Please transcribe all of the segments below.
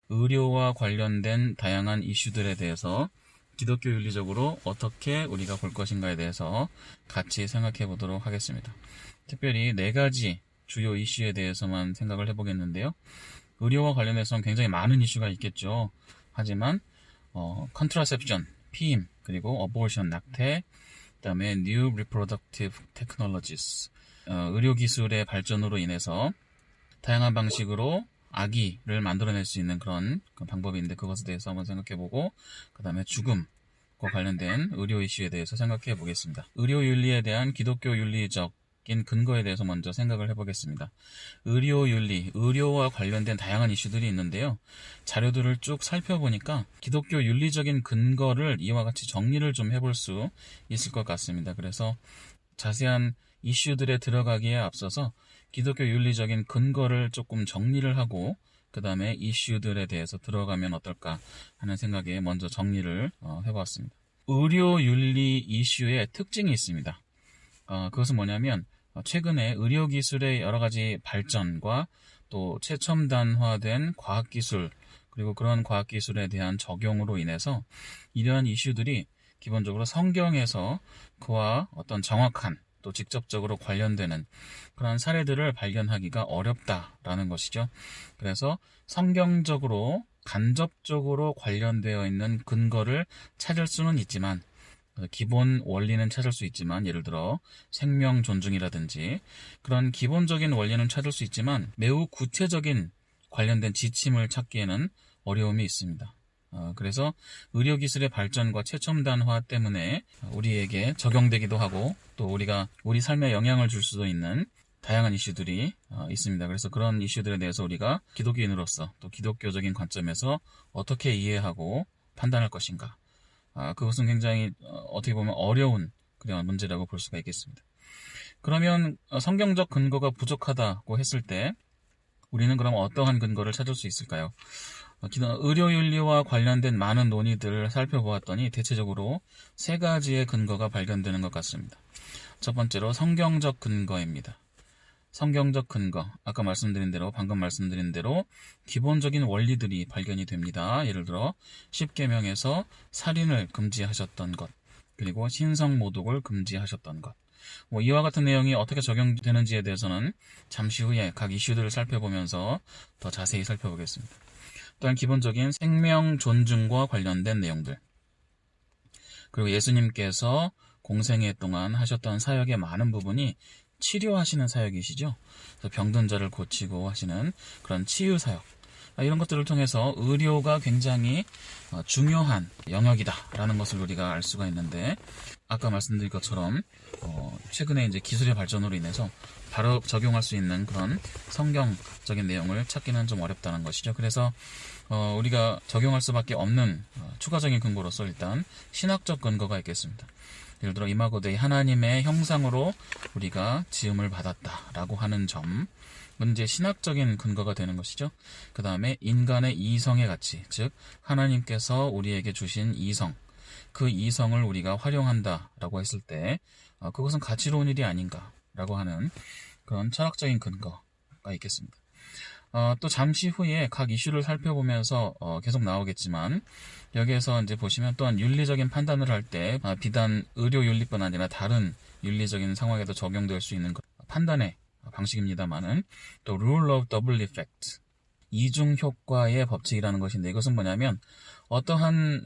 의료와 관련된 다양한 이슈들에 대해서 기독교 윤리적으로 어떻게 우리가 볼 것인가에 대해서 같이 생각해 보도록 하겠습니다. 특별히 4가지 주요 이슈에 대해서만 생각을 해보겠는데요. 의료와 관련해서는 굉장히 많은 이슈가 있겠죠. 하지만 컨트라셉션, 피임, 그리고 어보션, 낙태, 그 다음에 New Reproductive Technologies, 의료기술의 발전으로 인해서 다양한 방식으로 아기를 만들어낼 수 있는 그런 방법인데 그것에 대해서 한번 생각해보고 그 다음에 죽음과 관련된 의료 이슈에 대해서 생각해 보겠습니다. 의료 윤리에 대한 기독교 윤리적인 근거에 대해서 먼저 생각을 해보겠습니다. 의료 윤리, 의료와 관련된 다양한 이슈들이 있는데요. 자료들을 쭉 살펴보니까 기독교 윤리적인 근거를 이와 같이 정리를 좀 해볼 수 있을 것 같습니다. 그래서 자세한 이슈들에 들어가기에 앞서서 기독교 윤리적인 근거를 조금 정리를 하고 그 다음에 이슈들에 대해서 들어가면 어떨까 하는 생각에 먼저 정리를 해보았습니다. 의료 윤리 이슈의 특징이 있습니다. 그것은 뭐냐면 최근에 의료기술의 여러 가지 발전과 또 최첨단화된 과학기술 그리고 그런 과학기술에 대한 적용으로 인해서 이러한 이슈들이 기본적으로 성경에서 그와 어떤 정확한 또 직접적으로 관련되는 그런 사례들을 발견하기가 어렵다라는 것이죠. 그래서 성경적으로 간접적으로 관련되어 있는 근거를 찾을 수는 있지만 기본 원리는 찾을 수 있지만 예를 들어 생명 존중이라든지 그런 기본적인 원리는 찾을 수 있지만 매우 구체적인 관련된 지침을 찾기에는 어려움이 있습니다. 그래서 의료기술의 발전과 최첨단화 때문에 우리에게 적용되기도 하고 또 우리 삶에 영향을 줄 수도 있는 다양한 이슈들이 있습니다. 그래서 그런 이슈들에 대해서 우리가 기독교인으로서 또 기독교적인 관점에서 어떻게 이해하고 판단할 것인가. 그것은 굉장히 어떻게 보면 어려운 그런 문제라고 볼 수가 있겠습니다. 그러면 성경적 근거가 부족하다고 했을 때 우리는 그럼 어떠한 근거를 찾을 수 있을까요? 의료윤리와 관련된 많은 논의들을 살펴보았더니 대체적으로 3가지의 근거가 발견되는 것 같습니다. 첫 번째로 성경적 근거입니다. 성경적 근거, 방금 말씀드린 대로 기본적인 원리들이 발견이 됩니다. 예를 들어 10계명에서 살인을 금지하셨던 것, 그리고 신성모독을 금지하셨던 것. 이와 같은 내용이 어떻게 적용되는지에 대해서는 잠시 후에 각 이슈들을 살펴보면서 더 자세히 살펴보겠습니다. 또한 기본적인 생명 존중과 관련된 내용들, 그리고 예수님께서 공생애 동안 하셨던 사역의 많은 부분이 치료하시는 사역이시죠. 그래서 병든 자를 고치고 하시는 그런 치유 사역, 이런 것들을 통해서 의료가 굉장히 중요한 영역이다라는 것을 우리가 알 수가 있는데 아까 말씀드린 것처럼 최근에 이제 기술의 발전으로 인해서 바로 적용할 수 있는 그런 성경적인 내용을 찾기는 좀 어렵다는 것이죠. 그래서 우리가 적용할 수밖에 없는 추가적인 근거로서 일단 신학적 근거가 있겠습니다. 예를 들어 이마고 데이 하나님의 형상으로 우리가 지음을 받았다라고 하는 점은 이제 신학적인 근거가 되는 것이죠. 그 다음에 인간의 이성의 가치, 즉 하나님께서 우리에게 주신 이성, 그 이성을 우리가 활용한다라고 했을 때 그것은 가치로운 일이 아닌가라고 하는 그런 철학적인 근거가 있겠습니다. 또 잠시 후에 각 이슈를 살펴보면서 계속 나오겠지만 여기에서 이제 보시면 또한 윤리적인 판단을 할 때 비단 의료 윤리뿐 아니라 다른 윤리적인 상황에도 적용될 수 있는 판단의 방식입니다만은 또 rule of double effect, 이중 효과의 법칙이라는 것인데 이것은 뭐냐면 어떠한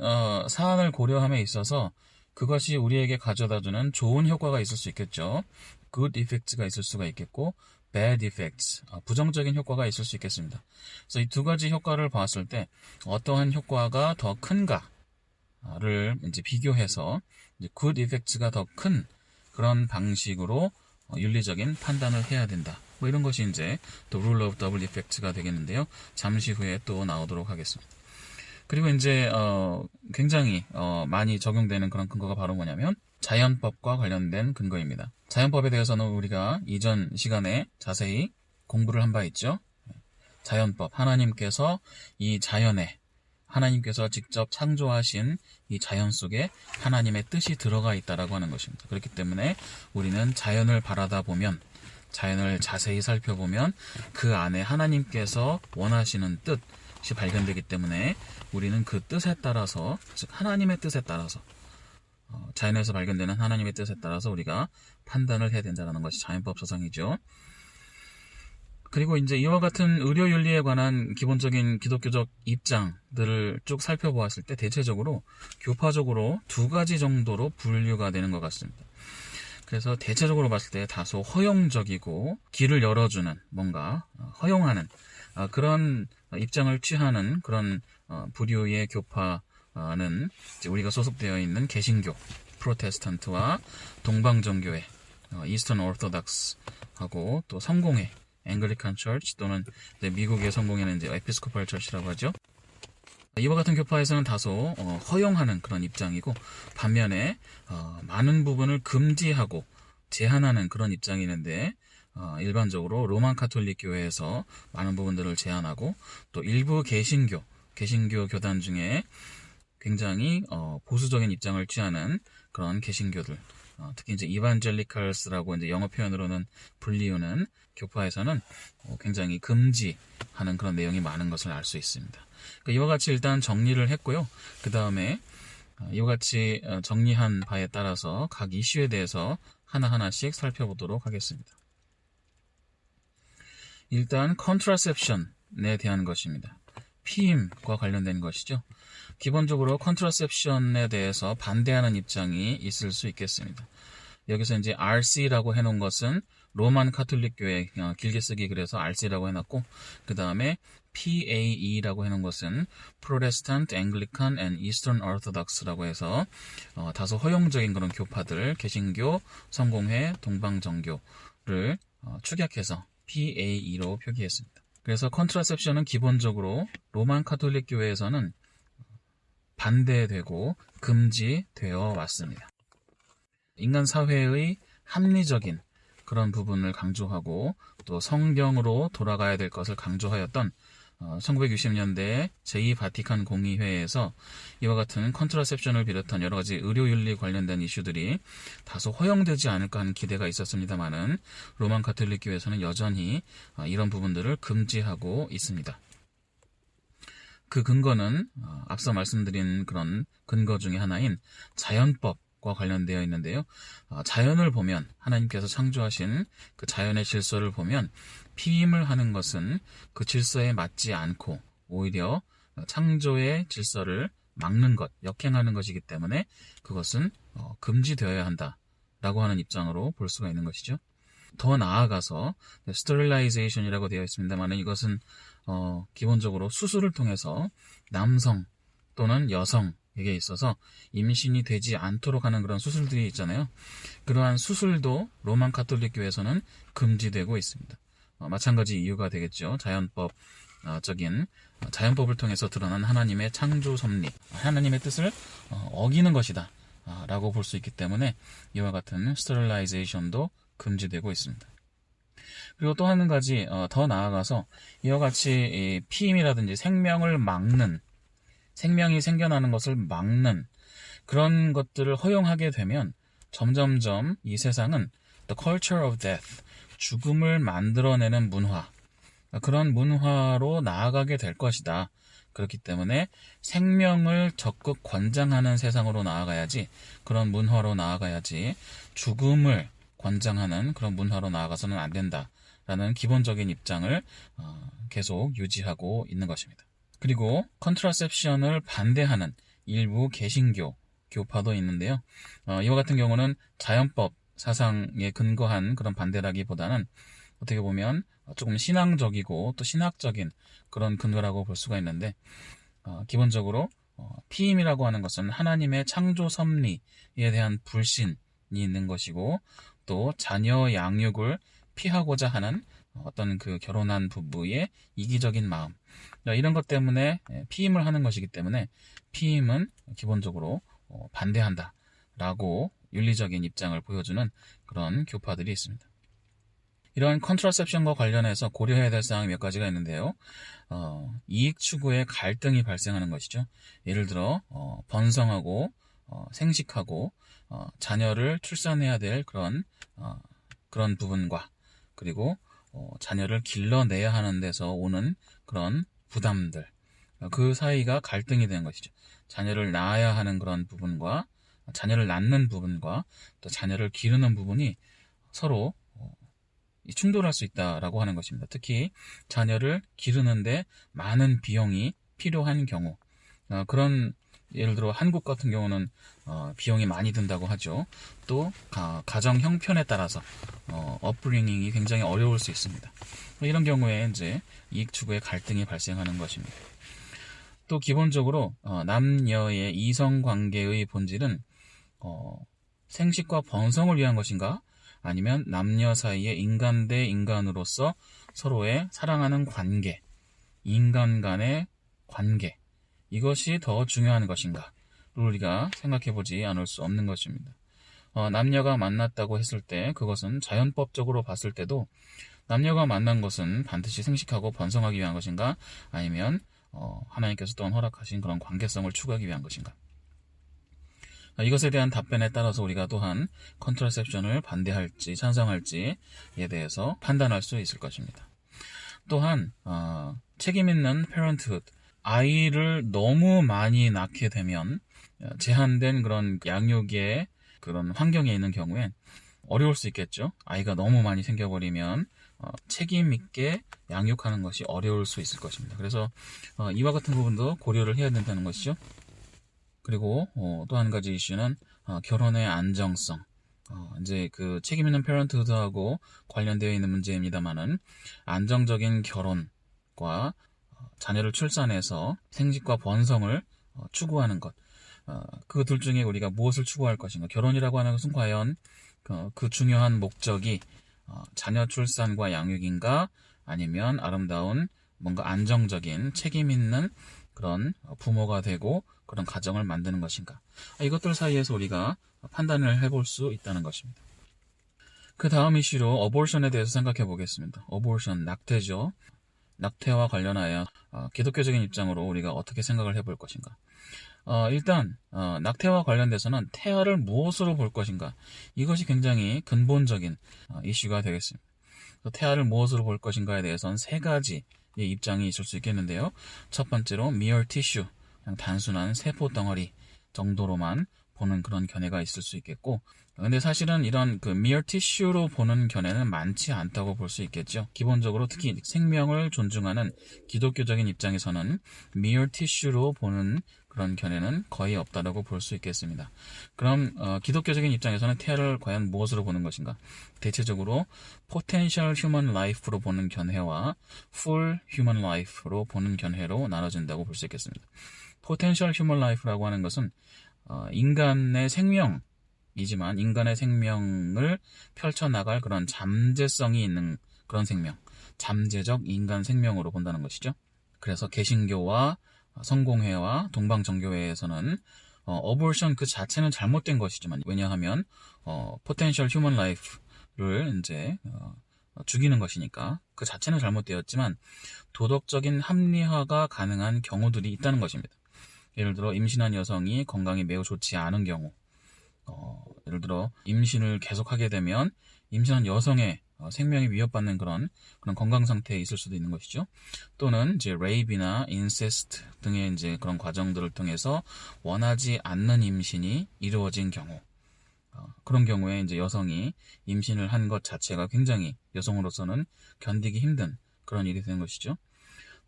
사안을 고려함에 있어서 그것이 우리에게 가져다주는 좋은 효과가 있을 수 있겠죠. good effects가 있을 수가 있겠고 bad effects, 부정적인 효과가 있을 수 있겠습니다. 그래서 이 2가지 효과를 봤을 때 어떠한 효과가 더 큰가를 이제 비교해서 이제 good effects가 더 큰 그런 방식으로 윤리적인 판단을 해야 된다. 이런 것이 이제 또 rule of double effect가 되겠는데요. 잠시 후에 또 나오도록 하겠습니다. 그리고 이제 굉장히 많이 적용되는 그런 근거가 바로 뭐냐면 자연법과 관련된 근거입니다. 자연법에 대해서는 우리가 이전 시간에 자세히 공부를 한 바 있죠. 자연법, 하나님께서 이 자연에 하나님께서 직접 창조하신 이 자연 속에 하나님의 뜻이 들어가 있다라고 하는 것입니다. 그렇기 때문에 우리는 자연을 바라다 보면, 자연을 자세히 살펴보면 그 안에 하나님께서 원하시는 뜻, 것이 발견되기 때문에 우리는 그 뜻에 따라서, 즉 하나님의 뜻에 따라서, 자연에서 발견되는 하나님의 뜻에 따라서 우리가 판단을 해야 된다는 것이 자연법 사상이죠. 그리고 이제 이와 같은 의료윤리에 관한 기본적인 기독교적 입장들을 쭉 살펴보았을 때 대체적으로 교파적으로 두 가지 정도로 분류가 되는 것 같습니다. 그래서 대체적으로 봤을 때 다소 허용적이고 길을 열어주는, 뭔가 허용하는 그런 입장을 취하는 그런 부류의 교파는 이제 우리가 소속되어 있는 개신교, 프로테스탄트와 동방정교회, 이스턴 오르토덕스하고 또 성공회, 앵글리칸 처치 또는 미국의 성공회는 이제 에피스코팔 처치라고 하죠. 이와 같은 교파에서는 다소 허용하는 그런 입장이고, 반면에 많은 부분을 금지하고 제한하는 그런 입장이 있는데, 일반적으로 로만 카톨릭 교회에서 많은 부분들을 제한하고, 또 일부 개신교 교단 중에 굉장히 보수적인 입장을 취하는 그런 개신교들, 특히 이제 이반젤리컬스라고 이제 영어 표현으로는 불리우는 교파에서는 굉장히 금지하는 그런 내용이 많은 것을 알 수 있습니다. 그러니까 이와 같이 일단 정리를 했고요. 그 다음에 이와 같이 정리한 바에 따라서 각 이슈에 대해서 하나하나씩 살펴보도록 하겠습니다. 일단 컨트라셉션에 대한 것입니다. 피임과 관련된 것이죠. 기본적으로 컨트라셉션에 대해서 반대하는 입장이 있을 수 있겠습니다. 여기서 이제 RC라고 해놓은 것은 로만 카톨릭 교회, 길게 쓰기 그래서 RC라고 해놨고, 그 다음에 PAE라고 해놓은 것은 Protestant, Anglican and Eastern Orthodox라고 해서 다소 허용적인 그런 교파들, 개신교, 성공회, 동방정교를 축약해서 PAE로 표기했습니다. 그래서 컨트라셉션은 기본적으로 로만 카톨릭 교회에서는 반대되고 금지되어 왔습니다. 인간 사회의 합리적인 그런 부분을 강조하고 또 성경으로 돌아가야 될 것을 강조하였던 1960년대 제2바티칸 공의회에서 이와 같은 컨트라셉션을 비롯한 여러 가지 의료윤리 관련된 이슈들이 다소 허용되지 않을까 하는 기대가 있었습니다만은 로만 카톨릭 교회에서는 여전히 이런 부분들을 금지하고 있습니다. 그 근거는 앞서 말씀드린 그런 근거 중에 하나인 자연법과 관련되어 있는데요. 자연을 보면, 하나님께서 창조하신 그 자연의 질서를 보면 피임을 하는 것은 그 질서에 맞지 않고 오히려 창조의 질서를 막는 것, 역행하는 것이기 때문에 그것은 금지되어야 한다라고 하는 입장으로 볼 수가 있는 것이죠. 더 나아가서 스테릴라이제이션이라고 되어 있습니다만 이것은 기본적으로 수술을 통해서 남성 또는 여성에게 있어서 임신이 되지 않도록 하는 그런 수술들이 있잖아요. 그러한 수술도 로만 카톨릭 교회에서는 금지되고 있습니다. 마찬가지 이유가 되겠죠. 자연법을 통해서 드러난 하나님의 창조 섭리, 하나님의 뜻을 어기는 것이다 라고 볼 수 있기 때문에 이와 같은 스테릴라이제이션도 금지되고 있습니다. 그리고 또 한 가지 더 나아가서 이와 같이 피임이라든지 생명을 막는, 생명이 생겨나는 것을 막는 그런 것들을 허용하게 되면 점점점 이 세상은 the culture of death, 죽음을 만들어내는 문화, 그런 문화로 나아가게 될 것이다. 그렇기 때문에 생명을 적극 권장하는 세상으로 나아가야지, 그런 문화로 나아가야지 죽음을 권장하는 그런 문화로 나아가서는 안 된다라는 기본적인 입장을 계속 유지하고 있는 것입니다. 그리고 컨트라셉션을 반대하는 일부 개신교 교파도 있는데요. 이와 같은 경우는 자연법 사상에 근거한 그런 반대라기보다는 어떻게 보면 조금 신앙적이고 또 신학적인 그런 근거라고 볼 수가 있는데, 기본적으로 피임이라고 하는 것은 하나님의 창조 섭리에 대한 불신이 있는 것이고, 또 자녀 양육을 피하고자 하는 어떤 그 결혼한 부부의 이기적인 마음, 이런 것 때문에 피임을 하는 것이기 때문에 피임은 기본적으로 반대한다라고 윤리적인 입장을 보여주는 그런 교파들이 있습니다. 이러한 컨트라셉션과 관련해서 고려해야 될 사항이 몇 가지가 있는데요. 이익 추구에 갈등이 발생하는 것이죠. 예를 들어 번성하고 생식하고 자녀를 출산해야 될 그런 부분과, 그리고 자녀를 길러내야 하는 데서 오는 그런 부담들, 그 사이가 갈등이 되는 것이죠. 자녀를 낳아야 하는 그런 부분과 자녀를 낳는 부분과 또 자녀를 기르는 부분이 서로 충돌할 수 있다라고 하는 것입니다. 특히 자녀를 기르는데 많은 비용이 필요한 경우, 그런 예를 들어 한국 같은 경우는 비용이 많이 든다고 하죠. 또 가정 형편에 따라서 업브링잉이 굉장히 어려울 수 있습니다. 이런 경우에 이제 이익 추구의 갈등이 발생하는 것입니다. 또 기본적으로 남녀의 이성 관계의 본질은 생식과 번성을 위한 것인가? 아니면 남녀 사이의 인간 대 인간으로서 서로의 사랑하는 관계, 인간 간의 관계, 이것이 더 중요한 것인가? 우리가 생각해보지 않을 수 없는 것입니다. 남녀가 만났다고 했을 때 그것은 자연법적으로 봤을 때도 남녀가 만난 것은 반드시 생식하고 번성하기 위한 것인가? 아니면 하나님께서 또한 허락하신 그런 관계성을 추구하기 위한 것인가? 이것에 대한 답변에 따라서 우리가 또한 컨트라셉션을 반대할지 찬성할지에 대해서 판단할 수 있을 것입니다. 또한 책임 있는 패런트훗, 아이를 너무 많이 낳게 되면 제한된 그런 양육의 그런 환경에 있는 경우엔 어려울 수 있겠죠. 아이가 너무 많이 생겨버리면 책임 있게 양육하는 것이 어려울 수 있을 것입니다. 그래서 이와 같은 부분도 고려를 해야 된다는 것이죠. 그리고 또 한 가지 이슈는 결혼의 안정성. 이제 그 책임 있는 패런트ಹು드하고 관련되어 있는 문제입니다만은 안정적인 결혼과 자녀를 출산해서 생식과 번성을 추구하는 것. 그 둘 중에 우리가 무엇을 추구할 것인가? 결혼이라고 하는 것은 과연 그 중요한 목적이 자녀 출산과 양육인가? 아니면 아름다운 뭔가 안정적인 책임 있는 그런 부모가 되고 그런 가정을 만드는 것인가? 이것들 사이에서 우리가 판단을 해볼 수 있다는 것입니다. 그 다음 이슈로 어볼션에 대해서 생각해 보겠습니다. 어볼션, 낙태죠. 낙태와 관련하여 기독교적인 입장으로 우리가 어떻게 생각을 해볼 것인가? 일단 낙태와 관련돼서는 태아를 무엇으로 볼 것인가? 이것이 굉장히 근본적인 이슈가 되겠습니다. 태아를 무엇으로 볼 것인가에 대해서는 세 가지 입장이 있을 수 있겠는데요. 첫 번째로 mere tissue, 그냥 단순한 세포 덩어리 정도로만 보는 그런 견해가 있을 수 있겠고, 근데 사실은 이런 그 mere tissue로 보는 견해는 많지 않다고 볼 수 있겠죠. 기본적으로 특히 생명을 존중하는 기독교적인 입장에서는 mere tissue로 보는 그런 견해는 거의 없다라고 볼 수 있겠습니다. 그럼 기독교적인 입장에서는 태아를 과연 무엇으로 보는 것인가? 대체적으로 potential human life로 보는 견해와 full human life로 보는 견해로 나눠진다고 볼 수 있겠습니다. potential human life라고 하는 것은 인간의 생명이지만 인간의 생명을 펼쳐나갈 그런 잠재성이 있는 그런 생명, 잠재적 인간 생명으로 본다는 것이죠. 그래서 개신교와 성공회와 동방정교회에서는 어볼션 그 자체는 잘못된 것이지만, 왜냐하면 potential human life를 이제 죽이는 것이니까 그 자체는 잘못되었지만 도덕적인 합리화가 가능한 경우들이 있다는 것입니다. 예를 들어 임신한 여성이 건강이 매우 좋지 않은 경우, 예를 들어 임신을 계속하게 되면 임신한 여성의 생명이 위협받는 그런 건강 상태에 있을 수도 있는 것이죠. 또는 이제 레이비나 인세스트 등의 이제 그런 과정들을 통해서 원하지 않는 임신이 이루어진 경우, 그런 경우에 이제 여성이 임신을 한 것 자체가 굉장히 여성으로서는 견디기 힘든 그런 일이 되는 것이죠.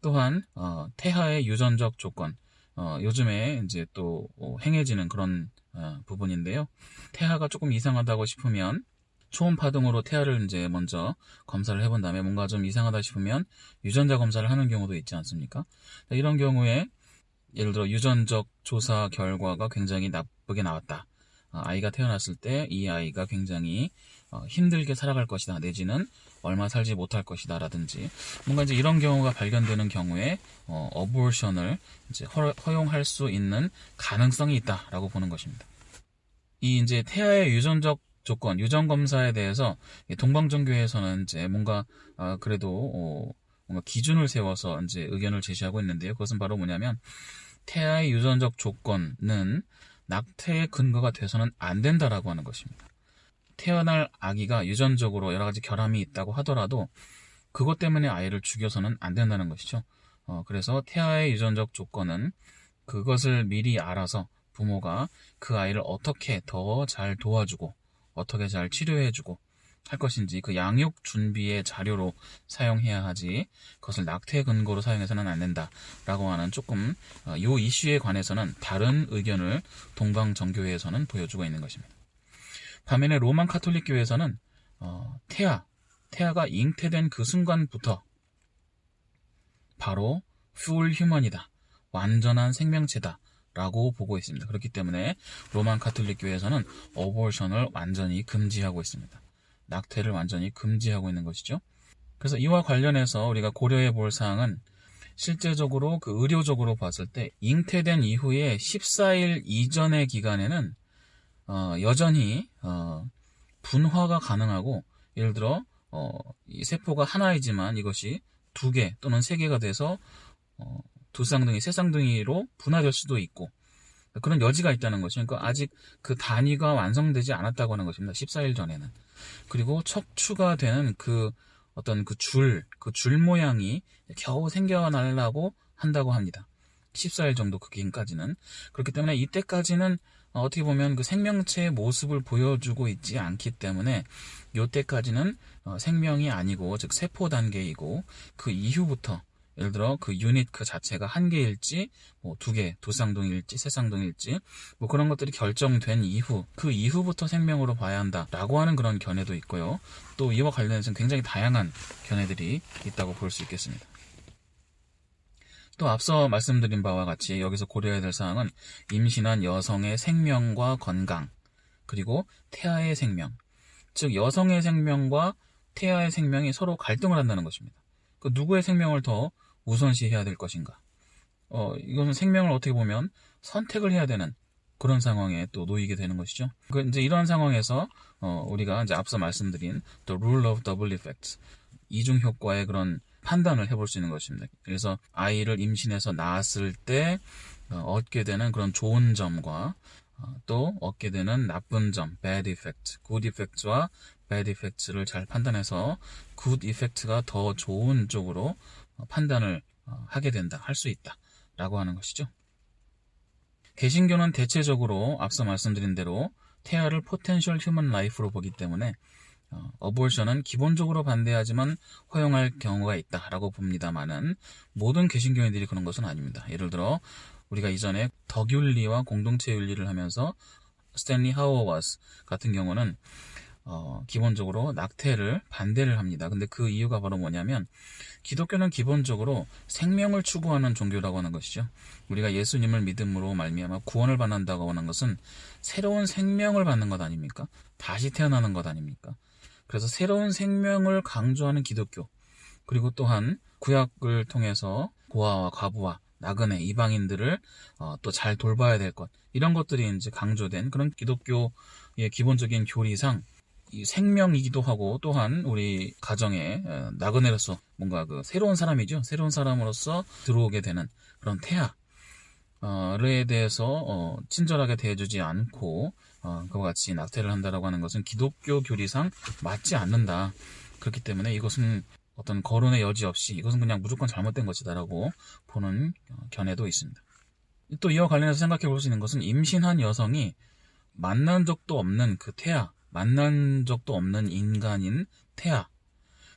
또한 태아의 유전적 조건, 요즘에 이제 또 행해지는 그런 부분인데요. 태아가 조금 이상하다고 싶으면 초음파 등으로 태아를 이제 먼저 검사를 해본 다음에 뭔가 좀 이상하다 싶으면 유전자 검사를 하는 경우도 있지 않습니까? 이런 경우에 예를 들어 유전적 조사 결과가 굉장히 나쁘게 나왔다. 아이가 태어났을 때 이 아이가 굉장히 힘들게 살아갈 것이다, 내지는 얼마 살지 못할 것이다 라든지 뭔가 이제 이런 경우가 발견되는 경우에 어볼션을 이제 허용할 수 있는 가능성이 있다라고 보는 것입니다. 이 이제 태아의 유전적 조건, 유전 검사에 대해서 동방정교회에서는 이제 뭔가 그래도 뭔가 기준을 세워서 이제 의견을 제시하고 있는데요. 그것은 바로 뭐냐면 태아의 유전적 조건은 낙태의 근거가 돼서는 안 된다라고 하는 것입니다. 태어날 아기가 유전적으로 여러 가지 결함이 있다고 하더라도 그것 때문에 아이를 죽여서는 안 된다는 것이죠. 그래서 태아의 유전적 조건은 그것을 미리 알아서 부모가 그 아이를 어떻게 더 잘 도와주고 어떻게 잘 치료해주고 할 것인지 그 양육 준비의 자료로 사용해야 하지 그것을 낙태 근거로 사용해서는 안 된다라고 하는 조금 요 이슈에 관해서는 다른 의견을 동방정교회에서는 보여주고 있는 것입니다. 반면에 로만 카톨릭 교회에서는 태아가 잉태된 그 순간부터 바로 full human이다. 완전한 생명체다. 라고 보고 있습니다. 그렇기 때문에 로만 카톨릭 교회에서는 어보션을 완전히 금지하고 있습니다. 낙태를 완전히 금지하고 있는 것이죠. 그래서 이와 관련해서 우리가 고려해 볼 사항은 실제적으로 그 의료적으로 봤을 때 잉태된 이후에 14일 이전의 기간에는 여전히 분화가 가능하고 예를 들어 이 세포가 하나이지만 이것이 2개 또는 3개가 돼서 두 쌍둥이, 세 쌍둥이로 분화될 수도 있고 그런 여지가 있다는 것이죠. 그러니까 아직 그 단위가 완성되지 않았다고 하는 것입니다. 14일 전에는. 그리고 척추가 되는 그 어떤 그 줄 모양이 겨우 생겨나려고 한다고 합니다. 14일 정도 그 기간까지는. 그렇기 때문에 이때까지는 어떻게 보면 그 생명체의 모습을 보여주고 있지 않기 때문에 이때까지는 생명이 아니고 즉 세포 단계이고 그 이후부터 예를 들어 그 유닛 그 자체가 1개일지 뭐 2개, 2쌍둥이일지 3쌍둥이일지 뭐 그런 것들이 결정된 이후 그 이후부터 생명으로 봐야 한다라고 하는 그런 견해도 있고요. 또 이와 관련해서는 굉장히 다양한 견해들이 있다고 볼 수 있겠습니다. 또 앞서 말씀드린 바와 같이 여기서 고려해야 될 사항은 임신한 여성의 생명과 건강 그리고 태아의 생명 즉 여성의 생명과 태아의 생명이 서로 갈등을 한다는 것입니다. 그 누구의 생명을 더 우선시해야 될 것인가? 이것은 생명을 어떻게 보면 선택을 해야 되는 그런 상황에 또 놓이게 되는 것이죠. 이제 이런 상황에서 우리가 이제 앞서 말씀드린 The Rule of Double Effects 이중 효과의 그런 판단을 해볼 수 있는 것입니다. 그래서 아이를 임신해서 낳았을 때 얻게 되는 그런 좋은 점과 또 얻게 되는 나쁜 점, bad effect, good effects와 bad effects를 잘 판단해서 good effect가 더 좋은 쪽으로 판단을 하게 된다, 할 수 있다 라고 하는 것이죠. 개신교는 대체적으로 앞서 말씀드린 대로 태아를 potential human life로 보기 때문에 어볼션은 기본적으로 반대하지만 허용할 경우가 있다라고 봅니다만은 모든 개신교인들이 그런 것은 아닙니다. 예를 들어 우리가 이전에 덕윤리와 공동체 윤리를 하면서 스탠리 하워워스 같은 경우는 기본적으로 낙태를 반대를 합니다. 근데 그 이유가 바로 뭐냐면 기독교는 기본적으로 생명을 추구하는 종교라고 하는 것이죠. 우리가 예수님을 믿음으로 말미암아 구원을 받는다고 하는 것은 새로운 생명을 받는 것 아닙니까? 다시 태어나는 것 아닙니까? 그래서 새로운 생명을 강조하는 기독교 그리고 또한 구약을 통해서 고아와 과부와 나그네 이방인들을 또 잘 돌봐야 될 것 이런 것들이 이제 강조된 그런 기독교의 기본적인 교리상 이 생명이기도 하고 또한 우리 가정에 나그네로서 뭔가 그 새로운 사람이죠. 새로운 사람으로서 들어오게 되는 그런 태아에 대해서 친절하게 대해주지 않고 그와 같이 낙태를 한다라고 하는 것은 기독교 교리상 맞지 않는다. 그렇기 때문에 이것은 어떤 거론의 여지 없이 이것은 그냥 무조건 잘못된 것이다라고 보는 견해도 있습니다. 또 이와 관련해서 생각해 볼 수 있는 것은 임신한 여성이 만난 적도 없는 그 태아, 만난 적도 없는 인간인 태아,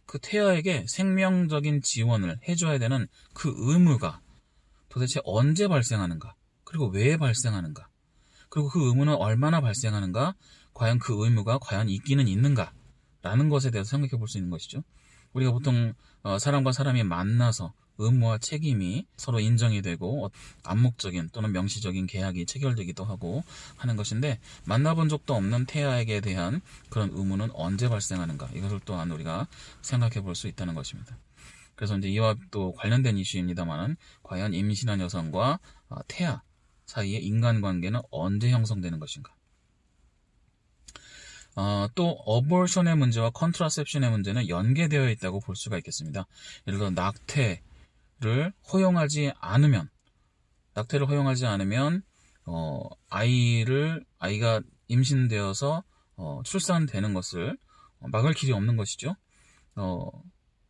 그 태아에게 생명적인 지원을 해줘야 되는 그 의무가 도대체 언제 발생하는가, 그리고 왜 발생하는가, 그리고 그 의무는 얼마나 발생하는가, 과연 그 의무가 과연 있기는 있는가 라는 것에 대해서 생각해 볼 수 있는 것이죠. 우리가 보통 사람과 사람이 만나서 의무와 책임이 서로 인정이 되고 암묵적인 또는 명시적인 계약이 체결되기도 하고 하는 것인데 만나본 적도 없는 태아에게 대한 그런 의무는 언제 발생하는가 이것을 또한 우리가 생각해 볼 수 있다는 것입니다. 그래서 이제 이와 또 관련된 이슈입니다만은 과연 임신한 여성과 태아 사이의 인간관계는 언제 형성되는 것인가? 또 어볼션의 문제와 컨트라셉션의 문제는 연계되어 있다고 볼 수가 있겠습니다. 예를 들어 낙태를 허용하지 않으면 아이가 임신되어서 출산되는 것을 막을 길이 없는 것이죠.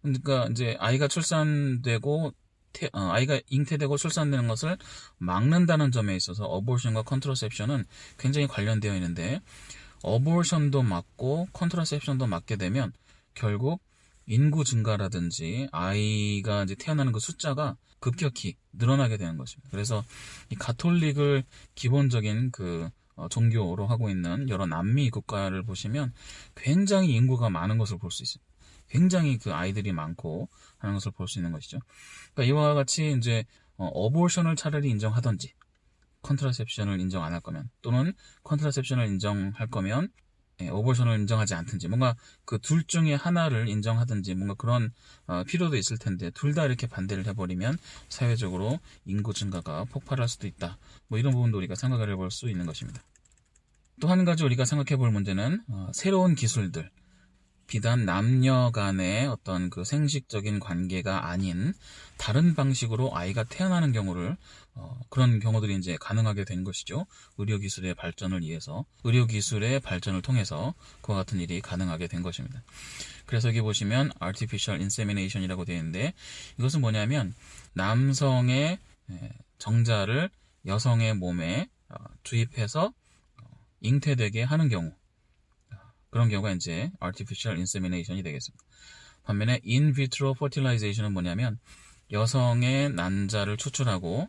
그러니까 이제 아이가 출산되고 아이가 잉태되고 출산되는 것을 막는다는 점에 있어서 어보션과 컨트라셉션은 굉장히 관련되어 있는데, 어보션도 막고 컨트라셉션도 막게 되면 결국 인구 증가라든지 아이가 이제 태어나는 그 숫자가 급격히 늘어나게 되는 것입니다. 그래서 이 가톨릭을 기본적인 종교로 하고 있는 여러 남미 국가를 보시면 굉장히 인구가 많은 것을 볼 수 있어요. 굉장히 아이들이 많고 하는 것을 볼 수 있는 것이죠. 그러니까 이와 같이 이제 어보션을 차라리 인정하든지, 컨트라셉션을 인정 안 할 거면, 또는 컨트라셉션을 인정할 거면 어보션을 인정하지 않든지, 뭔가 그 둘 중에 하나를 인정하든지, 뭔가 그런 필요도 있을 텐데, 둘 다 이렇게 반대를 해버리면 사회적으로 인구 증가가 폭발할 수도 있다. 뭐 이런 부분도 우리가 생각을 해볼 수 있는 것입니다. 또 한 가지 우리가 생각해 볼 문제는 새로운 기술들, 비단 남녀 간의 어떤 생식적인 관계가 아닌 다른 방식으로 아이가 태어나는 경우를, 그런 경우들이 이제 가능하게 된 것이죠. 의료기술의 발전을 위해서, 의료기술의 발전을 통해서 그와 같은 일이 가능하게 된 것입니다. 그래서 여기 보시면 artificial insemination이라고 되어 있는데, 이것은 뭐냐면 남성의 정자를 여성의 몸에 주입해서 잉태되게 하는 경우, 그런 경우가 이제 artificial insemination이 되겠습니다. 반면에 in vitro fertilization은 뭐냐면 여성의 난자를 추출하고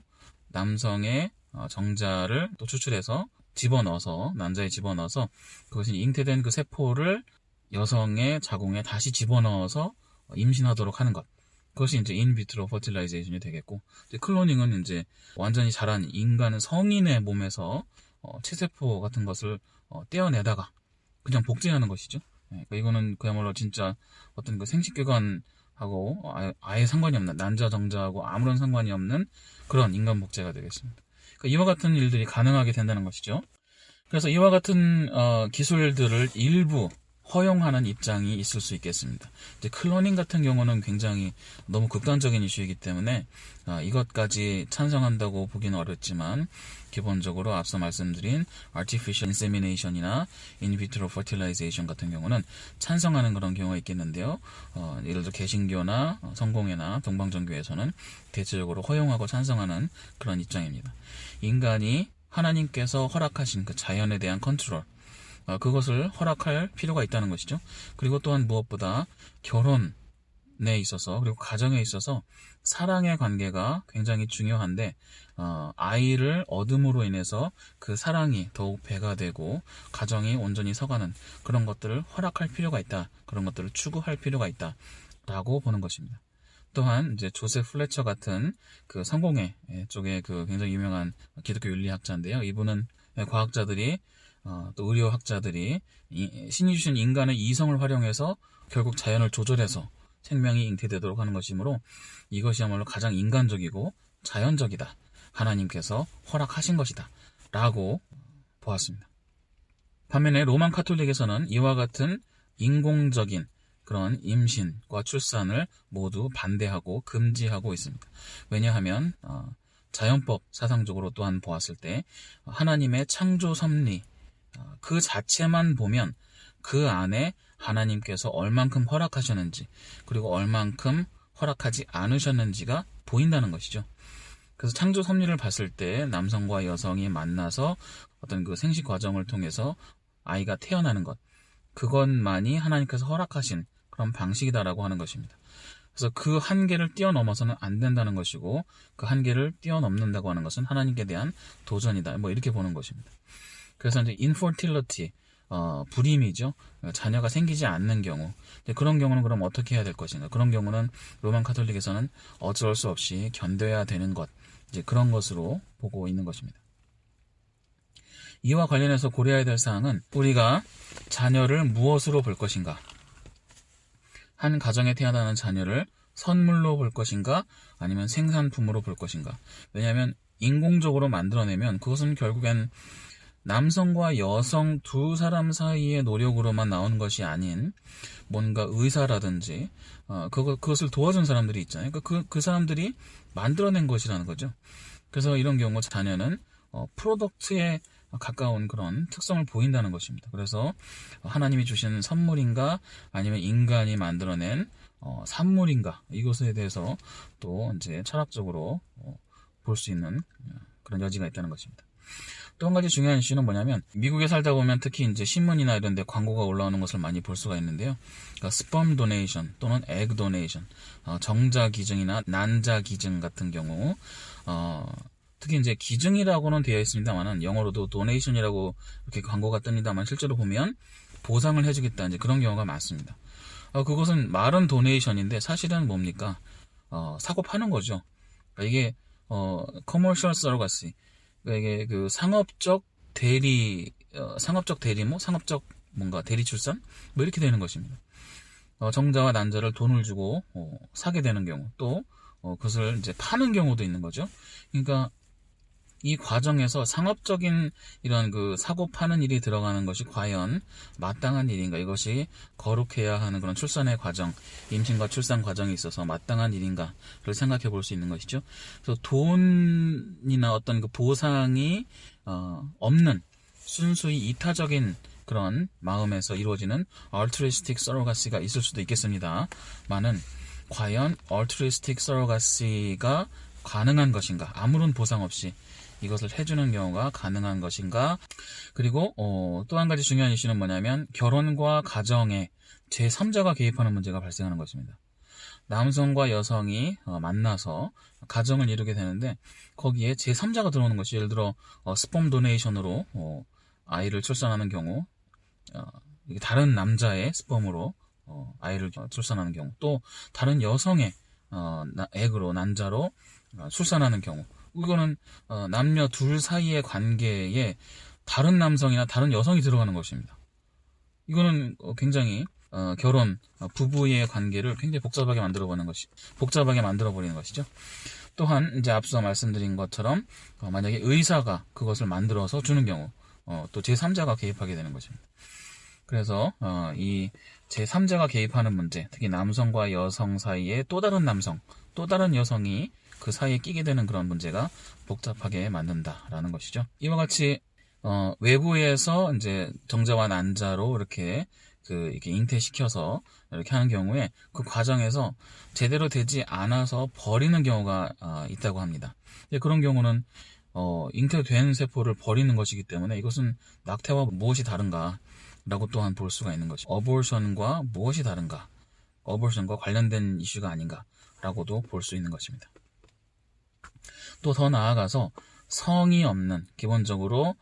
남성의 정자를 또 추출해서 난자에 집어넣어서 그것이 잉태된 그 세포를 여성의 자궁에 다시 집어넣어서 임신하도록 하는 것. 그것이 이제 in vitro fertilization이 되겠고, 이제 클로닝은 이제 완전히 자란 인간 성인의 몸에서 체세포 같은 것을 떼어내다가 그냥 복제하는 것이죠. 그러니까 이거는 그야말로 진짜 어떤 생식기관하고 아예 상관이 없는, 난자 정자하고 아무런 상관이 없는 그런 인간 복제가 되겠습니다. 그러니까 이와 같은 일들이 가능하게 된다는 것이죠. 그래서 이와 같은 기술들을 일부 허용하는 입장이 있을 수 있겠습니다. 이제 클로닝 같은 경우는 굉장히 너무 극단적인 이슈이기 때문에 이것까지 찬성한다고 보기는 어렵지만, 기본적으로 앞서 말씀드린 artificial insemination이나 in vitro fertilization 같은 경우는 찬성하는 그런 경우가 있겠는데요. 예를 들어 개신교나 성공회나 동방정교에서는 대체적으로 허용하고 찬성하는 그런 입장입니다. 인간이 하나님께서 허락하신 그 자연에 대한 컨트롤, 그것을 허락할 필요가 있다는 것이죠. 그리고 또한 무엇보다 결혼에 있어서, 그리고 가정에 있어서 사랑의 관계가 굉장히 중요한데, 아이를 얻음으로 인해서 그 사랑이 더욱 배가 되고 가정이 온전히 서가는 그런 것들을 허락할 필요가 있다. 그런 것들을 추구할 필요가 있다. 라고 보는 것입니다. 또한 이제 조셉 플래처 같은 성공회 쪽에 굉장히 유명한 기독교 윤리학자인데요. 이분은 과학자들이 또 의료학자들이 신이 주신 인간의 이성을 활용해서 결국 자연을 조절해서 생명이 잉태되도록 하는 것이므로 이것이야말로 가장 인간적이고 자연적이다. 하나님께서 허락하신 것이다. 라고 보았습니다. 반면에 로만 카톨릭에서는 이와 같은 인공적인 그런 임신과 출산을 모두 반대하고 금지하고 있습니다. 왜냐하면 자연법 사상적으로 또한 보았을 때 하나님의 창조 섭리 그 자체만 보면 그 안에 하나님께서 얼만큼 허락하셨는지, 그리고 얼만큼 허락하지 않으셨는지가 보인다는 것이죠. 그래서 창조 섭리를 봤을 때 남성과 여성이 만나서 어떤 생식 과정을 통해서 아이가 태어나는 것, 그것만이 하나님께서 허락하신 그런 방식이다라고 하는 것입니다. 그래서 그 한계를 뛰어넘어서는 안 된다는 것이고, 그 한계를 뛰어넘는다고 하는 것은 하나님께 대한 도전이다. 뭐 이렇게 보는 것입니다. 그래서 이제 infertility, 불임이죠. 자녀가 생기지 않는 경우. 그런 경우는 그럼 어떻게 해야 될 것인가? 그런 경우는 로만 카톨릭에서는 어쩔 수 없이 견뎌야 되는 것, 이제 그런 것으로 보고 있는 것입니다. 이와 관련해서 고려해야 될 사항은 우리가 자녀를 무엇으로 볼 것인가? 한 가정에 태어나는 자녀를 선물로 볼 것인가? 아니면 생산품으로 볼 것인가? 왜냐하면 인공적으로 만들어내면 그것은 결국엔 남성과 여성 두 사람 사이의 노력으로만 나오는 것이 아닌 뭔가 의사라든지 그것을 도와준 사람들이 있잖아요. 그 사람들이 만들어낸 것이라는 거죠. 그래서 이런 경우 자녀는 프로덕트에 가까운 그런 특성을 보인다는 것입니다. 그래서 하나님이 주신 선물인가 아니면 인간이 만들어낸 산물인가 이것에 대해서 또 이제 철학적으로 볼 수 있는 그런 여지가 있다는 것입니다. 또 한 가지 중요한 이슈는 뭐냐면 미국에 살다 보면 특히 이제 신문이나 이런 데 광고가 올라오는 것을 많이 볼 수가 있는데요. 그러니까 스펌 도네이션 또는 에그 도네이션, 정자 기증이나 난자 기증 같은 경우 특히 이제 기증이라고는 되어 있습니다만은 영어로도 도네이션이라고 이렇게 광고가 뜹니다만 실제로 보면 보상을 해주겠다 이제 그런 경우가 많습니다. 그것은 말은 도네이션인데 사실은 뭡니까? 사고 파는 거죠. 그러니까 이게 커머셜 서러가시, 그러니까 이게 그 상업적 대리모, 상업적 뭔가 대리 출산 뭐 이렇게 되는 것입니다. 정자와 난자를 돈을 주고 사게 되는 경우, 또 그것을 이제 파는 경우도 있는 거죠. 그러니까 이 과정에서 상업적인 이런 그 사고 파는 일이 들어가는 것이 과연 마땅한 일인가, 이것이 거룩해야 하는 그런 출산의 과정, 임신과 출산 과정에 있어서 마땅한 일인가를 생각해 볼 수 있는 것이죠. 그래서 돈이나 어떤 그 보상이 없는 순수히 이타적인 그런 마음에서 이루어지는 altruistic surrogacy가 있을 수도 있겠습니다만은 과연 altruistic surrogacy가 가능한 것인가, 아무런 보상 없이 이것을 해주는 경우가 가능한 것인가. 그리고 또 한 가지 중요한 이슈는 뭐냐면 결혼과 가정에 제3자가 개입하는 문제가 발생하는 것입니다. 남성과 여성이 만나서 가정을 이루게 되는데 거기에 제3자가 들어오는 것이, 예를 들어 스펌 도네이션으로 아이를 출산하는 경우, 다른 남자의 스펌으로 아이를 출산하는 경우, 또 다른 여성의 액으로, 난자로 출산하는 경우, 이거는 남녀 둘 사이의 관계에 다른 남성이나 다른 여성이 들어가는 것입니다. 이거는 굉장히 결혼, 부부의 관계를 굉장히 복잡하게 만들어 버리는 것이죠. 또한 이제 앞서 말씀드린 것처럼 만약에 의사가 그것을 만들어서 주는 경우, 또 제3자가 개입하게 되는 것입니다. 그래서 이 제3자가 개입하는 문제, 특히 남성과 여성 사이에 또 다른 남성, 또 다른 여성이 그 사이에 끼게 되는 그런 문제가 복잡하게 만든다라는 것이죠. 이와 같이 외부에서 이제 정자와 난자로 이렇게 잉태시켜서 이렇게 하는 경우에 그 과정에서 제대로 되지 않아서 버리는 경우가 있다고 합니다. 그런 경우는 잉태된 세포를 버리는 것이기 때문에 이것은 낙태와 무엇이 다른가 라고 또한 볼 수가 있는 것이죠. 어볼션과 무엇이 다른가, 어볼션과 관련된 이슈가 아닌가 라고도 볼 수 있는 것입니다. 또 더 나아가서 성이 없는, 기본적으로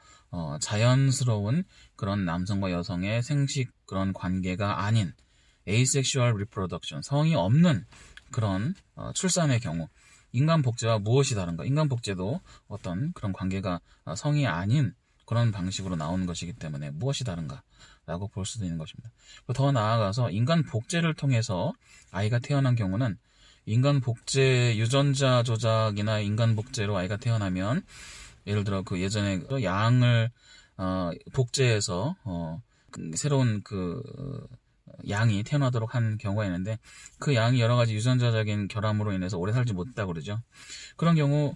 자연스러운 그런 남성과 여성의 생식 그런 관계가 아닌 asexual reproduction, 성이 없는 그런 출산의 경우, 인간 복제와 무엇이 다른가? 인간 복제도 어떤 그런 관계가 성이 아닌 그런 방식으로 나오는 것이기 때문에 무엇이 다른가? 라고 볼 수도 있는 것입니다. 더 나아가서 인간 복제를 통해서 아이가 태어난 경우는, 인간 복제 유전자 조작이나 인간 복제로 아이가 태어나면, 예를 들어 그 예전에 양을 복제해서 새로운 그 양이 태어나도록 한 경우가 있는데, 그 양이 여러 가지 유전자적인 결함으로 인해서 오래 살지 못했다고 그러죠. 그런 경우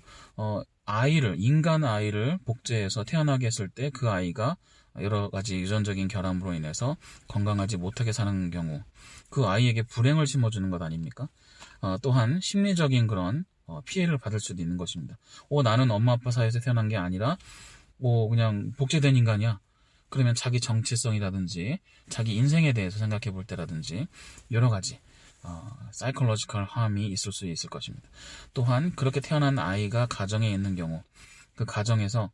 인간 아이를 복제해서 태어나게 했을 때 그 아이가 여러 가지 유전적인 결함으로 인해서 건강하지 못하게 사는 경우, 그 아이에게 불행을 심어주는 것 아닙니까? 또한 심리적인 그런 피해를 받을 수도 있는 것입니다. 나는 엄마 아빠 사이에서 태어난 게 아니라 그냥 복제된 인간이야. 그러면 자기 정체성이라든지 자기 인생에 대해서 생각해 볼 때라든지 여러 가지 사이콜로지컬 함이 있을 수 있을 것입니다. 또한 그렇게 태어난 아이가 가정에 있는 경우, 그 가정에서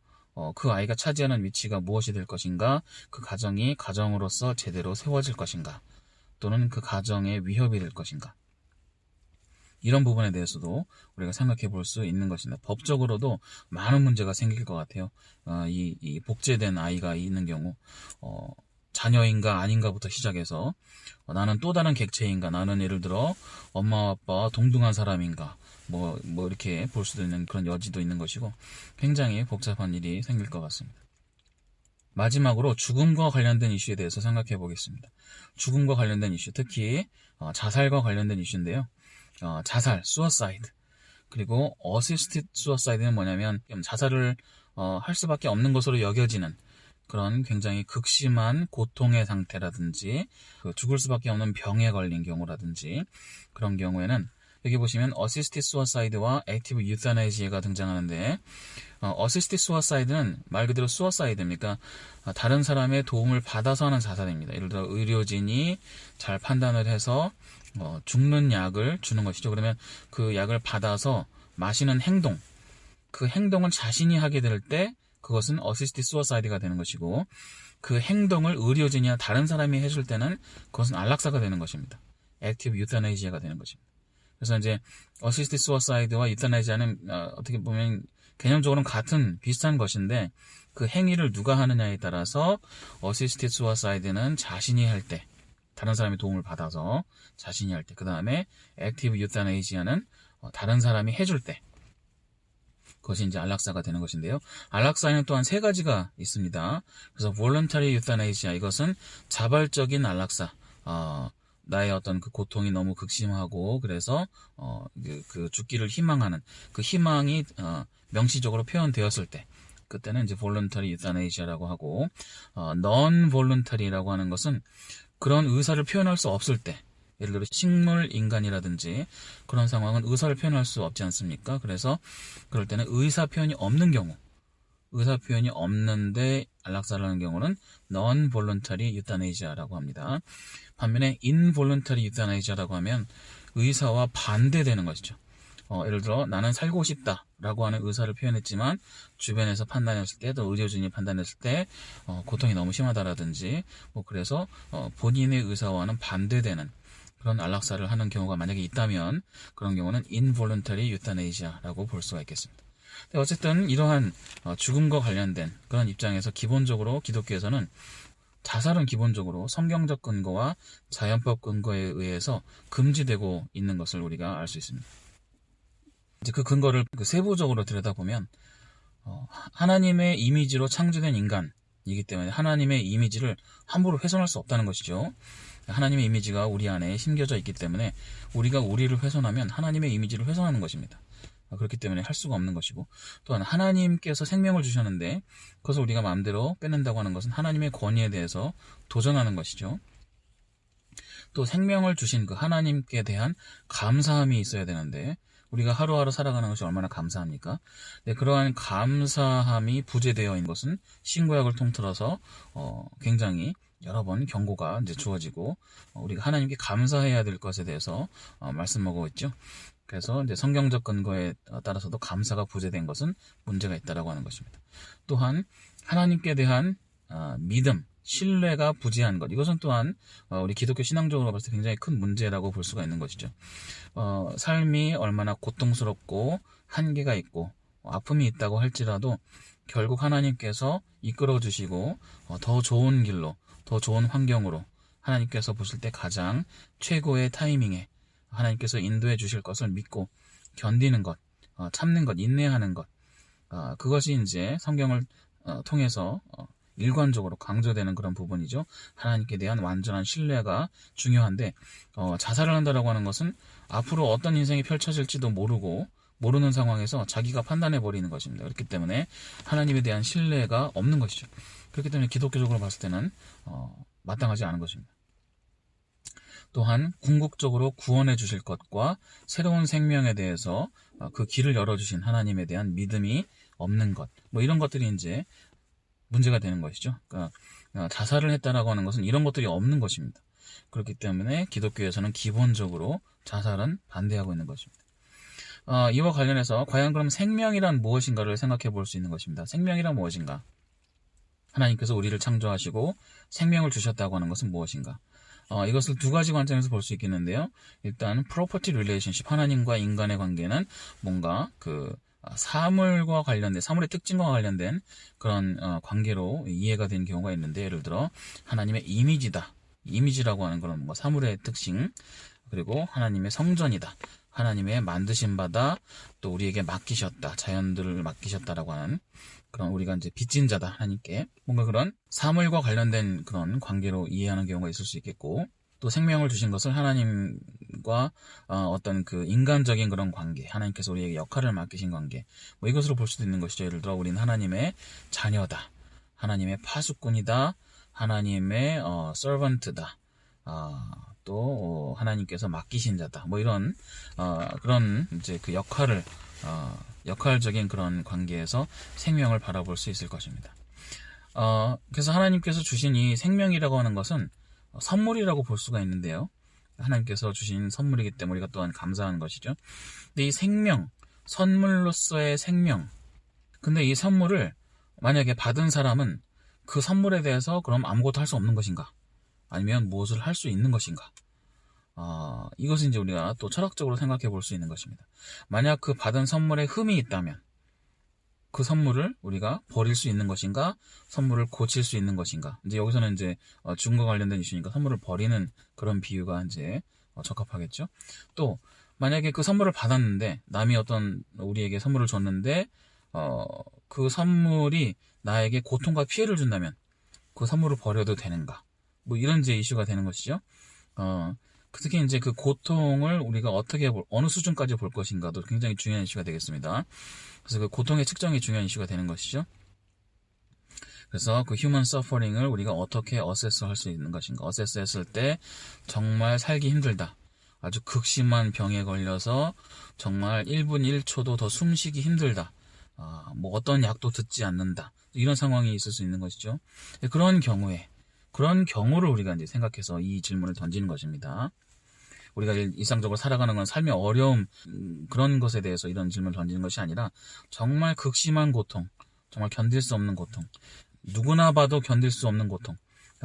그 아이가 차지하는 위치가 무엇이 될 것인가, 그 가정이 가정으로서 제대로 세워질 것인가, 또는 그 가정에 위협이 될 것인가, 이런 부분에 대해서도 우리가 생각해 볼 수 있는 것입니다. 법적으로도 많은 문제가 생길 것 같아요. 이 복제된 아이가 있는 경우, 자녀인가 아닌가부터 시작해서 나는 또 다른 객체인가, 나는 예를 들어 엄마 아빠와 동등한 사람인가, 뭐 이렇게 볼 수도 있는 그런 여지도 있는 것이고, 굉장히 복잡한 일이 생길 것 같습니다. 마지막으로 죽음과 관련된 이슈에 대해서 생각해 보겠습니다. 죽음과 관련된 이슈, 특히 자살과 관련된 이슈인데요. 자살, suicide, 그리고 assisted suicide는 뭐냐면 자살을 할 수밖에 없는 것으로 여겨지는 그런 굉장히 극심한 고통의 상태라든지 죽을 수밖에 없는 병에 걸린 경우라든지 그런 경우에는 여기 보시면 어시스티드 수어사이드와 액티브 유타네시아가 등장하는데 어시스티드 수어사이드는 말 그대로 수어사이드입니까? 다른 사람의 도움을 받아서 하는 자살입니다. 예를 들어 의료진이 잘 판단을 해서 죽는 약을 주는 것이죠. 그러면 그 약을 받아서 마시는 행동, 그 행동을 자신이 하게 될 때 그것은 어시스티드 수어사이드가 되는 것이고 그 행동을 의료진이나 다른 사람이 해줄 때는 그것은 안락사가 되는 것입니다. 액티브 유타네시아가 되는 것입니다. 그래서 이제 어시스티드 수어사이드와 유타네시아는 어떻게 보면 개념적으로는 같은 비슷한 것인데 그 행위를 누가 하느냐에 따라서 어시스티드 수어사이드는 자신이 할 때, 다른 사람의 도움을 받아서 자신이 할 때, 그 다음에 액티브 유타네시아는 다른 사람이 해줄 때, 그것이 이제 안락사가 되는 것인데요. 안락사에는 또한 세 가지가 있습니다. 그래서 voluntary euthanasia, 이것은 자발적인 안락사. 나의 어떤 그 고통이 너무 극심하고 그래서 그 죽기를 희망하는 그 희망이 명시적으로 표현되었을 때 그때는 이제 voluntary euthanasia라고 하고 non-voluntary라고 하는 것은 그런 의사를 표현할 수 없을 때 예를 들어 식물 인간이라든지 그런 상황은 의사를 표현할 수 없지 않습니까? 그래서 그럴 때는 의사 표현이 없는 경우 의사 표현이 없는데 안락사를 하는 경우는 non-voluntary euthanasia라고 합니다. 반면에 involuntary euthanasia라고 하면 의사와 반대되는 것이죠. 예를 들어 나는 살고 싶다라고 하는 의사를 표현했지만 주변에서 판단했을 때 또 의료진이 판단했을 때 고통이 너무 심하다라든지 그래서 본인의 의사와는 반대되는 그런 안락사를 하는 경우가 만약에 있다면 그런 경우는 involuntary euthanasia라고 볼 수가 있겠습니다. 어쨌든 이러한 죽음과 관련된 그런 입장에서 기본적으로 기독교에서는 자살은 기본적으로 성경적 근거와 자연법 근거에 의해서 금지되고 있는 것을 우리가 알 수 있습니다. 이제 그 근거를 세부적으로 들여다보면 하나님의 이미지로 창조된 인간이기 때문에 하나님의 이미지를 함부로 훼손할 수 없다는 것이죠. 하나님의 이미지가 우리 안에 심겨져 있기 때문에 우리가 우리를 훼손하면 하나님의 이미지를 훼손하는 것입니다. 그렇기 때문에 할 수가 없는 것이고 또한 하나님께서 생명을 주셨는데 그것을 우리가 마음대로 뺏는다고 하는 것은 하나님의 권위에 대해서 도전하는 것이죠. 또 생명을 주신 그 하나님께 대한 감사함이 있어야 되는데 우리가 하루하루 살아가는 것이 얼마나 감사합니까? 네, 그러한 감사함이 부재되어 있는 것은 신구약을 통틀어서 굉장히 여러 번 경고가 이제 주어지고 우리가 하나님께 감사해야 될 것에 대해서 말씀하고 있죠. 그래서 이제 성경적 근거에 따라서도 감사가 부재된 것은 문제가 있다라고 하는 것입니다. 또한 하나님께 대한 믿음, 신뢰가 부재한 것, 이것은 또한 우리 기독교 신앙적으로 봤을 때 굉장히 큰 문제라고 볼 수가 있는 것이죠. 삶이 얼마나 고통스럽고 한계가 있고 아픔이 있다고 할지라도 결국 하나님께서 이끌어 주시고 더 좋은 길로, 더 좋은 환경으로 하나님께서 보실 때 가장 최고의 타이밍에 하나님께서 인도해 주실 것을 믿고 견디는 것, 참는 것, 인내하는 것, 그것이 이제 성경을 통해서 일관적으로 강조되는 그런 부분이죠. 하나님께 대한 완전한 신뢰가 중요한데 자살을 한다라고 하는 것은 앞으로 어떤 인생이 펼쳐질지도 모르는 상황에서 자기가 판단해 버리는 것입니다. 그렇기 때문에 하나님에 대한 신뢰가 없는 것이죠. 그렇기 때문에 기독교적으로 봤을 때는 마땅하지 않은 것입니다. 또한 궁극적으로 구원해 주실 것과 새로운 생명에 대해서 그 길을 열어주신 하나님에 대한 믿음이 없는 것, 이런 것들이 이제 문제가 되는 것이죠. 그러니까 자살을 했다라고 하는 것은 이런 것들이 없는 것입니다. 그렇기 때문에 기독교에서는 기본적으로 자살은 반대하고 있는 것입니다. 이와 관련해서 과연 그럼 생명이란 무엇인가를 생각해 볼 수 있는 것입니다. 생명이란 무엇인가? 하나님께서 우리를 창조하시고 생명을 주셨다고 하는 것은 무엇인가? 이것을 두 가지 관점에서 볼 수 있겠는데요. 일단 property relationship, 하나님과 인간의 관계는 뭔가 사물과 관련된, 사물의 특징과 관련된 그런 관계로 이해가 되는 경우가 있는데, 예를 들어 하나님의 이미지다, 이미지라고 하는 그런 뭔가 사물의 특징, 그리고 하나님의 성전이다, 하나님의 만드신 바다, 또 우리에게 맡기셨다, 자연들을 맡기셨다라고 하는 그런 우리가 이제 빚진 자다, 하나님께 뭔가 그런 사물과 관련된 그런 관계로 이해하는 경우가 있을 수 있겠고, 또 생명을 주신 것을 하나님과 어떤 그 인간적인 그런 관계, 하나님께서 우리에게 역할을 맡기신 관계, 이것으로 볼 수도 있는 것이죠. 예를 들어 우리는 하나님의 자녀다, 하나님의 파수꾼이다, 하나님의 서번트다, 또 하나님께서 맡기신 자다, 뭐 이런 그런 이제 그 역할적인 그런 관계에서 생명을 바라볼 수 있을 것입니다. 그래서 하나님께서 주신 이 생명이라고 하는 것은 선물이라고 볼 수가 있는데요. 하나님께서 주신 선물이기 때문에 우리가 또한 감사하는 것이죠. 근데 이 생명, 선물로서의 생명, 근데 이 선물을 만약에 받은 사람은 그 선물에 대해서 그럼 아무것도 할 수 없는 것인가? 아니면 무엇을 할 수 있는 것인가? 이것은 이제 우리가 또 철학적으로 생각해 볼 수 있는 것입니다. 만약 그 받은 선물에 흠이 있다면 그 선물을 우리가 버릴 수 있는 것인가? 선물을 고칠 수 있는 것인가? 이제 여기서는 이제 죽음과 관련된 이슈니까 선물을 버리는 그런 비유가 이제 적합하겠죠. 또 만약에 그 선물을 받았는데 남이 어떤 우리에게 선물을 줬는데 그 선물이 나에게 고통과 피해를 준다면 그 선물을 버려도 되는가? 뭐 이런 이제 이슈가 되는 것이죠. 특히 이제 그 고통을 우리가 어느 수준까지 볼 것인가도 굉장히 중요한 이슈가 되겠습니다. 그래서 그 고통의 측정이 중요한 이슈가 되는 것이죠. 그래서 그 휴먼 서퍼링을 우리가 어떻게 어세스할 수 있는 것인가? 어세스했을 때 정말 살기 힘들다. 아주 극심한 병에 걸려서 정말 1분 1초도 더 숨쉬기 힘들다. 뭐 어떤 약도 듣지 않는다. 이런 상황이 있을 수 있는 것이죠. 그런 경우를 우리가 이제 생각해서 이 질문을 던지는 것입니다. 우리가 일상적으로 살아가는 건 삶의 어려움, 그런 것에 대해서 이런 질문을 던지는 것이 아니라 정말 극심한 고통, 정말 견딜 수 없는 고통, 누구나 봐도 견딜 수 없는 고통,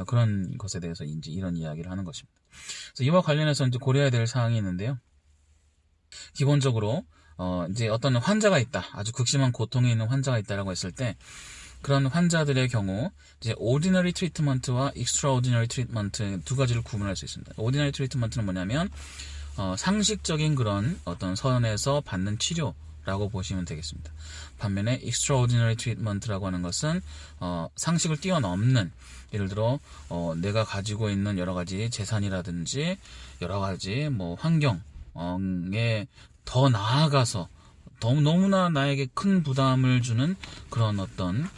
그런 것에 대해서 이제 이런 이야기를 하는 것입니다. 그래서 이와 관련해서 이제 고려해야 될 사항이 있는데요. 기본적으로 이제 어떤 환자가 있다, 아주 극심한 고통에 있는 환자가 있다라고 했을 때 그런 환자들의 경우 이제 ordinary treatment와 extraordinary treatment 두 가지를 구분할 수 있습니다. ordinary treatment는 뭐냐면 상식적인 그런 어떤 선에서 받는 치료라고 보시면 되겠습니다. 반면에 extraordinary treatment라고 하는 것은 상식을 뛰어넘는, 예를 들어 내가 가지고 있는 여러 가지 재산이라든지 여러 가지 뭐 환경에 더 나아가서 너무나 나에게 큰 부담을 주는 그런 어떤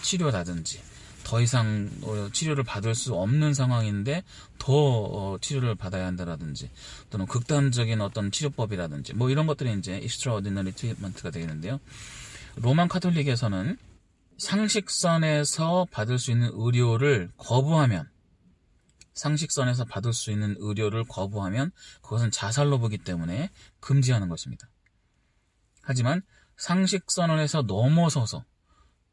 치료라든지, 더 이상 치료를 받을 수 없는 상황인데 더 치료를 받아야 한다라든지, 또는 극단적인 어떤 치료법이라든지 뭐 이런 것들이 이제 extraordinary treatment가 되겠는데요. 로만 카톨릭에서는 상식선에서 받을 수 있는 의료를 거부하면 그것은 자살로 보기 때문에 금지하는 것입니다. 하지만 상식선에서 넘어서서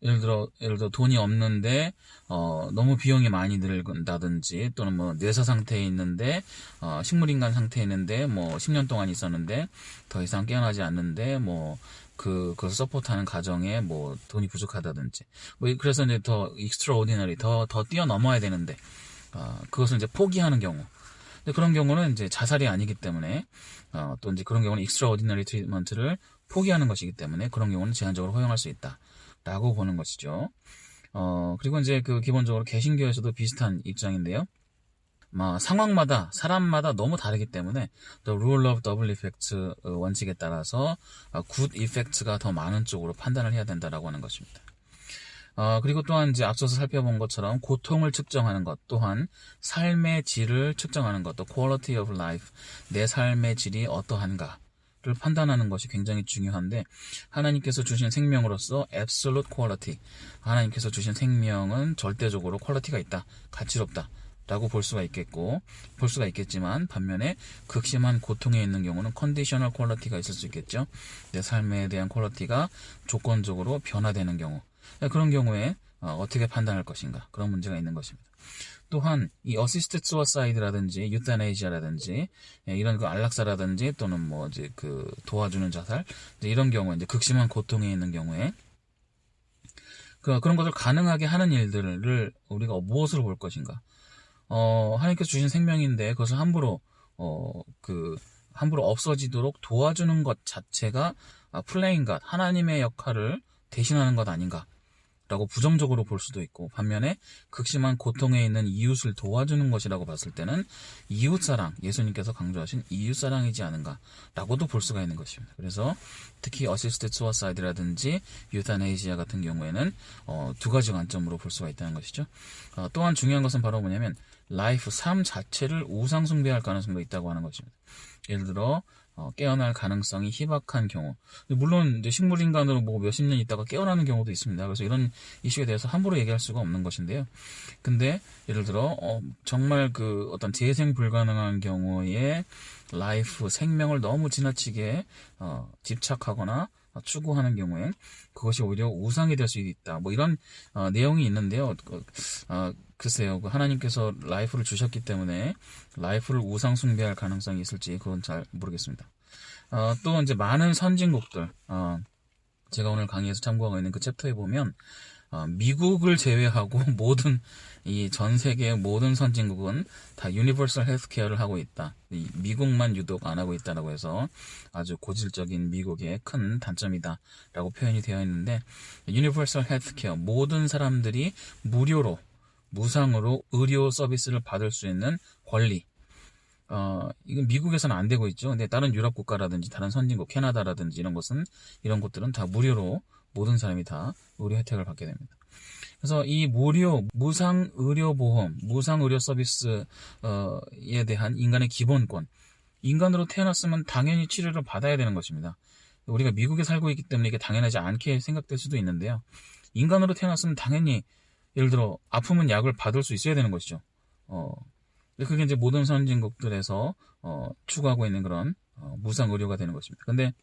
예를 들어 돈이 없는데 너무 비용이 많이 들다든지, 또는 뭐 뇌사 상태에 있는데 식물인간 상태에 있는데 뭐 10년 동안 있었는데 더 이상 깨어나지 않는데 뭐 그것을 서포트하는 가정에 뭐 돈이 부족하다든지, 뭐 그래서 이제 더 extraordinary, 더 뛰어넘어야 되는데 그것을 이제 포기하는 경우, 그런 경우는 이제 자살이 아니기 때문에 또 이제 그런 경우는 extraordinary treatment를 포기하는 것이기 때문에 그런 경우는 제한적으로 허용할 수 있다라고 보는 것이죠. 그리고 이제 그 기본적으로 개신교에서도 비슷한 입장인데요. 상황마다, 사람마다 너무 다르기 때문에 The Rule of Double Effect 원칙에 따라서 Good Effect가 더 많은 쪽으로 판단을 해야 된다라고 하는 것입니다. 그리고 또한 이제 앞서서 살펴본 것처럼 고통을 측정하는 것, 또한 삶의 질을 측정하는 것, 또 Quality of Life, 내 삶의 질이 어떠한가 를 판단하는 것이 굉장히 중요한데, 하나님께서 주신 생명으로서 absolute quality, 하나님께서 주신 생명은 절대적으로 퀄리티가 있다, 가치롭다 라고 볼 수가 있겠지만, 반면에 극심한 고통에 있는 경우는 conditional quality가 있을 수 있겠죠. 내 삶에 대한 퀄리티가 조건적으로 변화되는 경우, 그런 경우에 어떻게 판단할 것인가, 그런 문제가 있는 것입니다. 또한 이 어시스티드 수어사이드라든지 유타네이지아라든지 이런 그 안락사라든지, 또는 뭐 이제 그 도와주는 자살, 이제 이런 경우에 이제 극심한 고통에 있는 경우에 그런 것을 가능하게 하는 일들을 우리가 무엇으로 볼 것인가? 하나님께서 주신 생명인데 그것을 함부로 없어지도록 도와주는 것 자체가 플레잉 갓, 하나님의 역할을 대신하는 것 아닌가? 라고 부정적으로 볼 수도 있고, 반면에 극심한 고통에 있는 이웃을 도와주는 것이라고 봤을 때는 이웃사랑, 예수님께서 강조하신 이웃사랑이지 않은가 라고도 볼 수가 있는 것입니다. 그래서 특히 어시스티드 수어사이드라든지 유타네이지아 같은 경우에는 두 가지 관점으로 볼 수가 있다는 것이죠. 또한 중요한 것은 바로 뭐냐면 라이프, 삶 자체를 우상 숭배할 가능성도 있다고 하는 것입니다. 예를 들어 깨어날 가능성이 희박한 경우, 물론 이제 식물인간으로 뭐 몇십 년 있다가 깨어나는 경우도 있습니다. 그래서 이런 이슈에 대해서 함부로 얘기할 수가 없는 것인데요. 근데 예를 들어 정말 그 어떤 재생 불가능한 경우에 라이프, 생명을 너무 지나치게 집착하거나 추구하는 경우에 그것이 오히려 우상이 될 수 있다. 뭐 이런 내용이 있는데요. 글쎄요, 하나님께서 라이프를 주셨기 때문에 라이프를 우상 숭배할 가능성이 있을지 그건 잘 모르겠습니다. 또 이제 많은 선진국들, 제가 오늘 강의에서 참고하고 있는 그 챕터에 보면 미국을 제외하고 모든 이 전 세계의 모든 선진국은 다 유니버설 헬스케어를 하고 있다. 미국만 유독 안 하고 있다라고 해서 아주 고질적인 미국의 큰 단점이다라고 표현이 되어 있는데, 유니버설 헬스케어, 모든 사람들이 무료로 무상으로 의료 서비스를 받을 수 있는 권리. 이건 미국에서는 안 되고 있죠. 근데 다른 유럽 국가라든지 다른 선진국, 캐나다라든지 이런 곳들은 다 무료로 모든 사람이 다 의료 혜택을 받게 됩니다. 그래서 이 무상 의료보험, 무상 의료 서비스에 대한 인간의 기본권, 인간으로 태어났으면 당연히 치료를 받아야 되는 것입니다. 우리가 미국에 살고 있기 때문에 이게 당연하지 않게 생각될 수도 있는데요. 인간으로 태어났으면 당연히 예를 들어 아프면 약을 받을 수 있어야 되는 것이죠. 그게 이제 모든 선진국들에서 추구하고 있는 그런 무상 의료가 되는 것입니다. 근데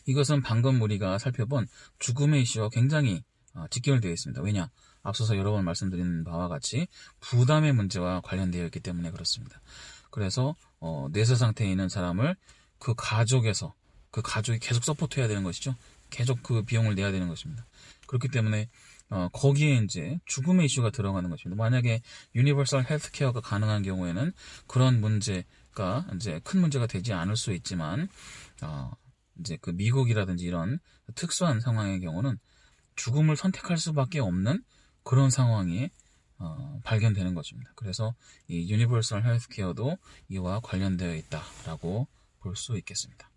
이것은 방금 우리가 살펴본 죽음의 이슈와 굉장히 직결되어 있습니다. 왜냐? 앞서서 여러 번 말씀드린 바와 같이 부담의 문제와 관련되어 있기 때문에 그렇습니다. 그래서 뇌세 상태에 있는 사람을 그 가족이 계속 서포트해야 되는 것이죠. 계속 그 비용을 내야 되는 것입니다. 그렇기 때문에 거기에 이제 죽음의 이슈가 들어가는 것입니다. 만약에 유니버설 헬스케어가 가능한 경우에는 그런 문제가 이제 큰 문제가 되지 않을 수 있지만, 이제 그 미국이라든지 이런 특수한 상황의 경우는 죽음을 선택할 수밖에 없는 그런 상황이 발견되는 것입니다. 그래서 이 유니버설 헬스케어도 이와 관련되어 있다라고 볼 수 있겠습니다.